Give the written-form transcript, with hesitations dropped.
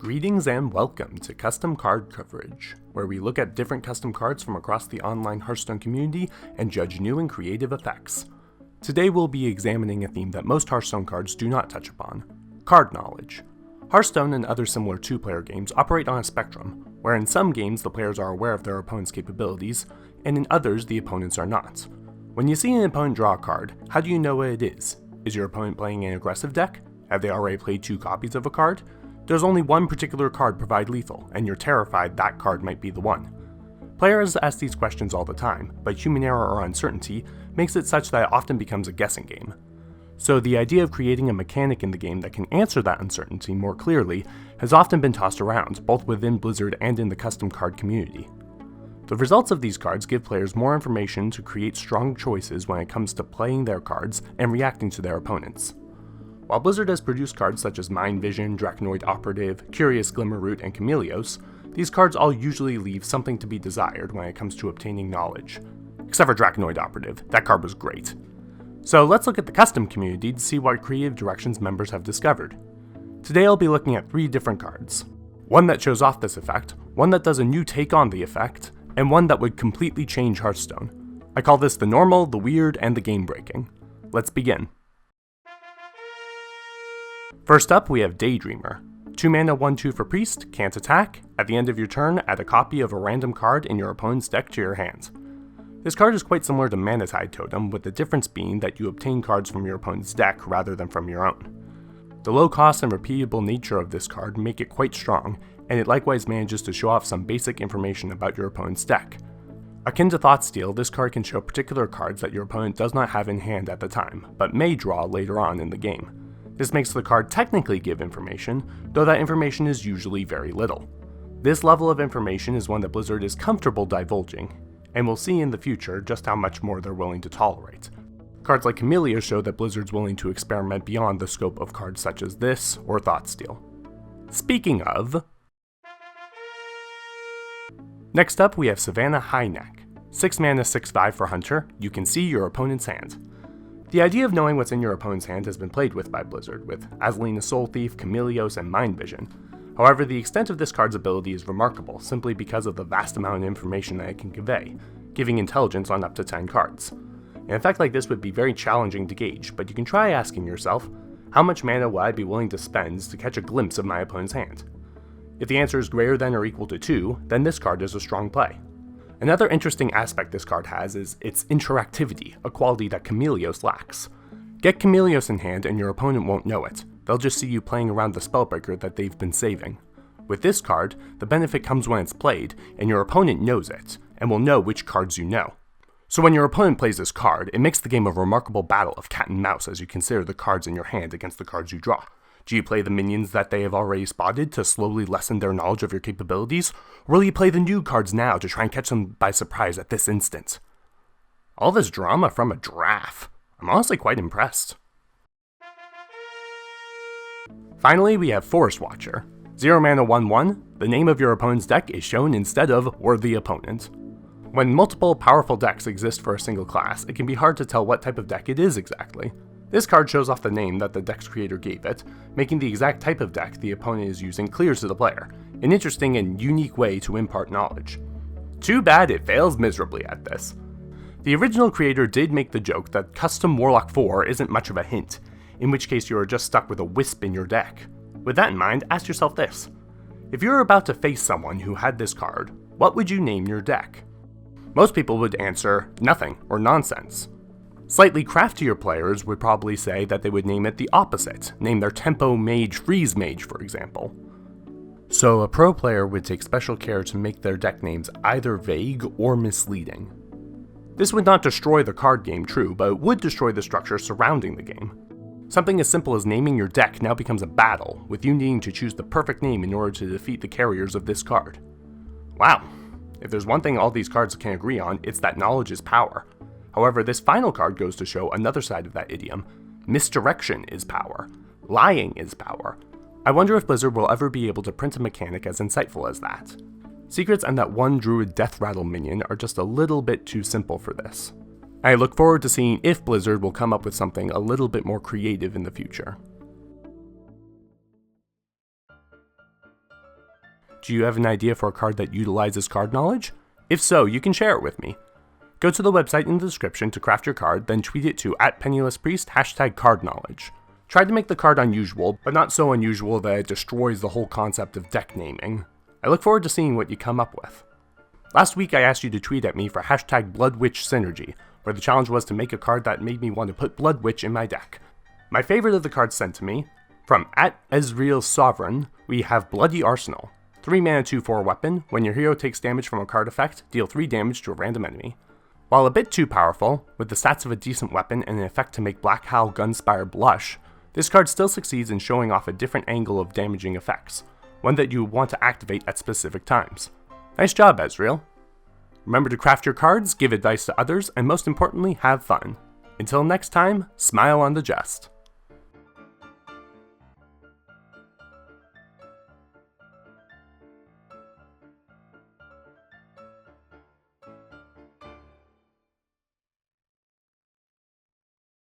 Greetings and welcome to Custom Card Coverage, where we look at different custom cards from across the online Hearthstone community and judge new and creative effects. Today we'll be examining a theme that most Hearthstone cards do not touch upon: card knowledge. Hearthstone and other similar two-player games operate on a spectrum, where in some games the players are aware of their opponent's capabilities, and in others the opponents are not. When you see an opponent draw a card, how do you know what it is? Is your opponent playing an aggressive deck? Have they already played 2 copies of a card? Does only one particular card provide lethal, and you're terrified that card might be the one? Players ask these questions all the time, but human error or uncertainty makes it such that it often becomes a guessing game. So the idea of creating a mechanic in the game that can answer that uncertainty more clearly has often been tossed around, both within Blizzard and in the custom card community. The results of these cards give players more information to create strong choices when it comes to playing their cards and reacting to their opponents. While Blizzard has produced cards such as Mind Vision, Draconic Operative, Curious Glimmerroot, and Chameleos, these cards all usually leave something to be desired when it comes to obtaining knowledge. Except for Draconic Operative, that card was great. So let's look at the custom community to see what creative directions members have discovered. Today I'll be looking at 3 different cards. One that shows off this effect, one that does a new take on the effect, and one that would completely change Hearthstone. I call this the normal, the weird, and the game-breaking. Let's begin. First up, we have Daydreamer. 2 mana 1/2 for Priest, can't attack. At the end of your turn, add a copy of a random card in your opponent's deck to your hand. This card is quite similar to Manatide Totem, with the difference being that you obtain cards from your opponent's deck rather than from your own. The low cost and repeatable nature of this card make it quite strong, and it likewise manages to show off some basic information about your opponent's deck. Akin to Thoughtsteal, this card can show particular cards that your opponent does not have in hand at the time, but may draw later on in the game. This makes the card technically give information, though that information is usually very little. This level of information is one that Blizzard is comfortable divulging, and we'll see in the future just how much more they're willing to tolerate. Cards like Chameleos show that Blizzard's willing to experiment beyond the scope of cards such as this or Thoughtsteal. Speaking of... Next up we have Savannah Highneck. 6 mana 6/5 for Hunter, you can see your opponent's hand. The idea of knowing what's in your opponent's hand has been played with by Blizzard, with Azalina Soul Thief, Chameleos, and Mind Vision. However, the extent of this card's ability is remarkable, simply because of the vast amount of information that it can convey, giving intelligence on up to 10 cards. An effect like this would be very challenging to gauge, but you can try asking yourself, how much mana would I be willing to spend to catch a glimpse of my opponent's hand? If the answer is greater than or equal to 2, then this card is a strong play. Another interesting aspect this card has is its interactivity, a quality that Chameleos lacks. Get Chameleos in hand and your opponent won't know it. They'll just see you playing around the Spellbreaker that they've been saving. With this card, the benefit comes when it's played, and your opponent knows it, and will know which cards you know. So when your opponent plays this card, it makes the game a remarkable battle of cat and mouse as you consider the cards in your hand against the cards you draw. Do you play the minions that they have already spotted to slowly lessen their knowledge of your capabilities, or will you play the new cards now to try and catch them by surprise at this instant? All this drama from a draft. I'm honestly quite impressed. Finally, we have Forest Watcher. 0 mana 1/1, the name of your opponent's deck is shown instead of Worthy Opponent. When multiple powerful decks exist for a single class, it can be hard to tell what type of deck it is exactly. This card shows off the name that the deck's creator gave it, making the exact type of deck the opponent is using clear to the player, an interesting and unique way to impart knowledge. Too bad it fails miserably at this. The original creator did make the joke that Custom Warlock 4 isn't much of a hint, in which case you are just stuck with a wisp in your deck. With that in mind, ask yourself this. If you were about to face someone who had this card, what would you name your deck? Most people would answer nothing or nonsense. Slightly craftier players would probably say that they would name it the opposite, name their Tempo Mage Freeze Mage, for example. So a pro player would take special care to make their deck names either vague or misleading. This would not destroy the card game, true, but it would destroy the structure surrounding the game. Something as simple as naming your deck now becomes a battle, with you needing to choose the perfect name in order to defeat the carriers of this card. Wow, if there's one thing all these cards can agree on, it's that knowledge is power. However, this final card goes to show another side of that idiom. Misdirection is power. Lying is power. I wonder if Blizzard will ever be able to print a mechanic as insightful as that. Secrets and that one Druid Death Rattle minion are just a little bit too simple for this. I look forward to seeing if Blizzard will come up with something a little bit more creative in the future. Do you have an idea for a card that utilizes card knowledge? If so, you can share it with me. Go to the website in the description to craft your card, then tweet it to @PennilessPriest #cardknowledge. Try to make the card unusual, but not so unusual that it destroys the whole concept of deck naming. I look forward to seeing what you come up with. Last week I asked you to tweet at me for #BloodWitchSynergy, where the challenge was to make a card that made me want to put Blood Witch in my deck. My favorite of the cards sent to me, from @EzrealSovereign, we have Bloody Arsenal. 3 mana 2/4 weapon. When your hero takes damage from a card effect, deal 3 damage to a random enemy. While a bit too powerful, with the stats of a decent weapon and an effect to make Black Howl Gunspire blush, this card still succeeds in showing off a different angle of damaging effects, one that you want to activate at specific times. Nice job, Ezreal. Remember to craft your cards, give advice to others, and most importantly, have fun. Until next time, smile on the jest.